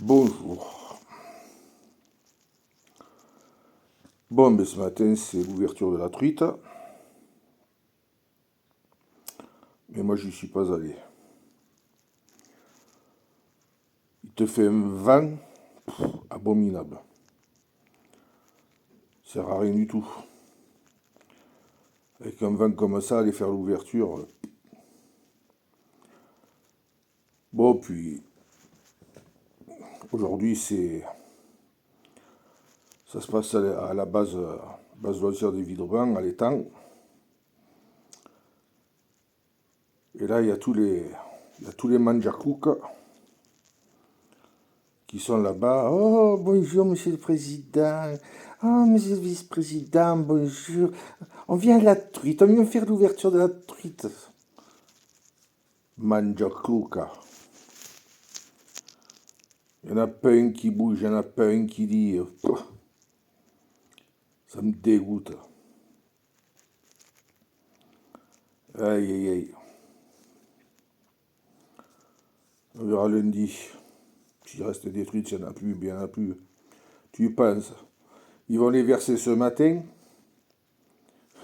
Bonjour. Bon, ben ce matin, c'est l'ouverture de la truite, mais moi, j'y suis pas allé. Il te fait un vent abominable. Ça sert à rien du tout. Avec un vent comme ça, aller faire l'ouverture. Bon, puis aujourd'hui, ça se passe à la base loisirs des Vidrebans, à l'étang. Et là, il y a tous les manjakouks qui sont là-bas. Oh, bonjour, monsieur le président. Oh, monsieur le vice-président, bonjour. On vient à la truite, on vient faire l'ouverture de la truite. Manjakouka. Il n'y en a pas un qui bouge, il n'y en a pas un qui dit. Ça me dégoûte. Aïe, aïe, aïe. On verra lundi. S'il reste des truites, il n'y en a plus, bien il n'y en a plus. Tu y penses. Ils vont les verser ce matin.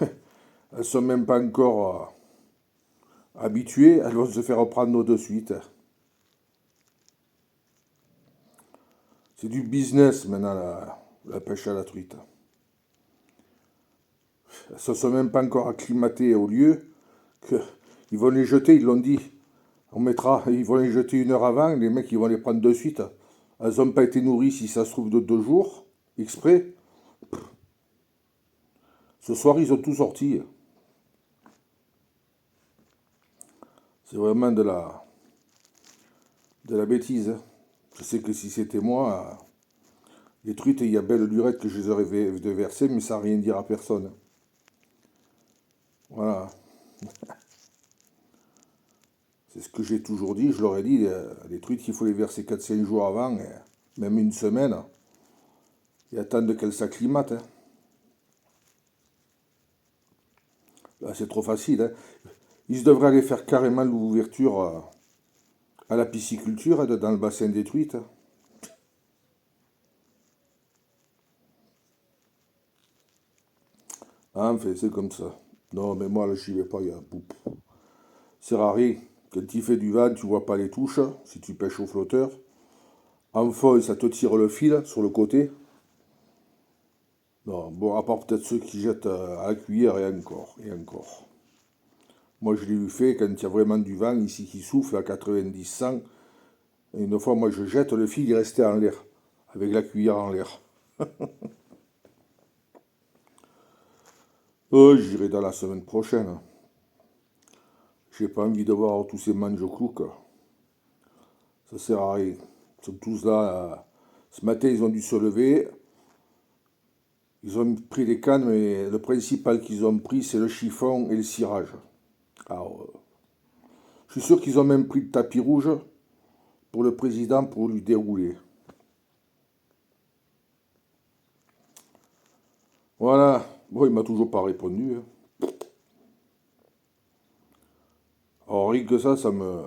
Elles ne sont même pas encore habituées. Elles vont se faire reprendre de suite. C'est du business maintenant, la pêche à la truite. Elles ne sont même pas encore acclimatées au lieu. Ils vont les jeter, ils l'ont dit. Ils vont les jeter 1 heure avant, les mecs ils vont les prendre de suite. Elles n'ont pas été nourries si ça se trouve de 2 jours, exprès. Ce soir ils ont tout sorti. C'est vraiment de la bêtise. Je sais que si c'était moi, les truites, il y a belle lurette que je les aurais versées, mais ça n'a rien dire à personne. Voilà, c'est ce que j'ai toujours dit, je leur ai dit, les truites il faut les verser 4-5 jours avant, même une semaine, et attendre qu'elles s'acclimatent. Là, c'est trop facile. Ils devraient aller faire carrément l'ouverture à la pisciculture, dans le bassin des truites. Ah, enfin, c'est comme ça. Non, mais moi, là, j'y vais pas, il y a poup. C'est rare. Quand il fait du vent, tu vois pas les touches, si tu pêches au flotteur. En fond, ça te tire le fil sur le côté. Non, bon, à part peut-être ceux qui jettent à la cuillère, et encore, et encore. Moi, je l'ai eu fait quand il y a vraiment du vent, ici, qui souffle à 90-100. Et une fois, moi, je jette, le fil, il restait en l'air, avec la cuillère en l'air. Oh, j'irai dans la semaine prochaine. J'ai pas envie de voir tous ces manjoklouks. Ça sert à rien. Ils sont tous là. Ce matin, ils ont dû se lever. Ils ont pris les cannes, mais le principal qu'ils ont pris, c'est le chiffon et le cirage. Alors, je suis sûr qu'ils ont même pris le tapis rouge pour le président pour lui dérouler. Voilà. Bon, il m'a toujours pas répondu. Alors, rien que ça me.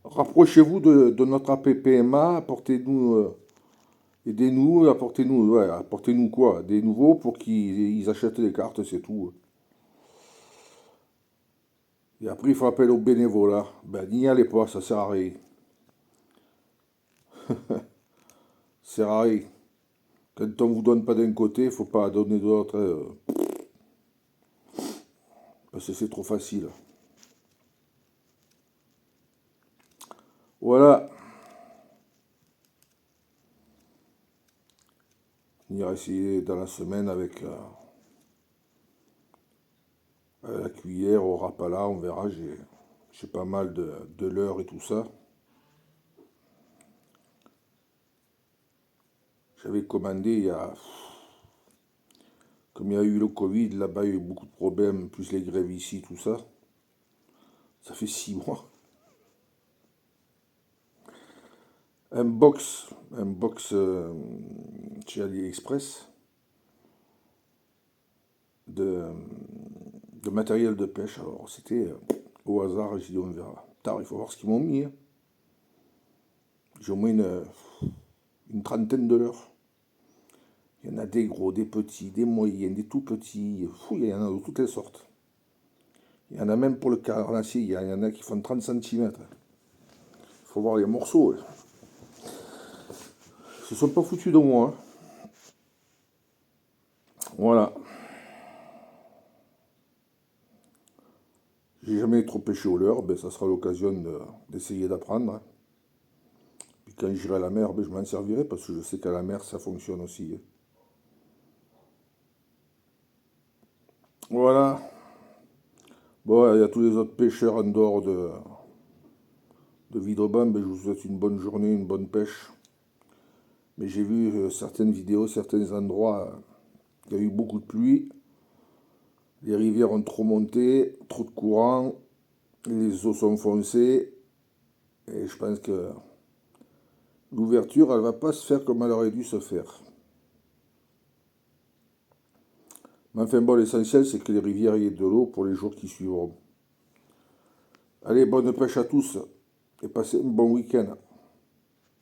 Rapprochez-vous de notre APPMA, aidez-nous, apportez-nous, ouais, apportez-nous quoi? Des nouveaux pour qu'ils achètent des cartes, c'est tout. Et après, il faut appel aux bénévolat. Ben, n'y allez pas, ça sert à rien. Ça sert à rien. Quand on vous donne pas d'un côté, il faut pas donner de l'autre. Parce que c'est trop facile. Voilà. On ira essayer dans la semaine avec la cuillère, au rapala, on verra. J'ai pas mal de l'heure et tout ça. J'avais commandé comme il y a eu le Covid, là-bas il y a eu beaucoup de problèmes, plus les grèves ici, tout ça. Ça fait 6 mois. Un box chez AliExpress de, de matériel de pêche. Alors c'était au hasard, j'ai dit on verra. Tard, il faut voir ce qu'ils m'ont mis, hein. j'ai au moins une trentaine de leurres. Il y en a des gros, des petits, des moyens, des tout petits. Fou, il y en a de toutes les sortes. Il y en a même pour le carnassier, il y en a qui font 30 cm. Il faut voir les morceaux. Ils se sont pas foutus de moi. Voilà. J'ai jamais trop pêché au leurre, ben ça sera l'occasion d'essayer d'apprendre. Puis quand j'irai à la mer, ben je m'en servirai parce que je sais qu'à la mer ça fonctionne aussi. Voilà. Bon, il y a tous les autres pêcheurs en dehors de Vidreban, ben je vous souhaite une bonne journée, une bonne pêche. Mais j'ai vu certaines vidéos, certains endroits, il y a eu beaucoup de pluie. Les rivières ont trop monté, trop de courant, les eaux sont foncées. Et je pense que l'ouverture, elle va pas se faire comme elle aurait dû se faire. Mais enfin bon, l'essentiel, c'est que les rivières y aient de l'eau pour les jours qui suivront. Allez, bonne pêche à tous et passez un bon week-end.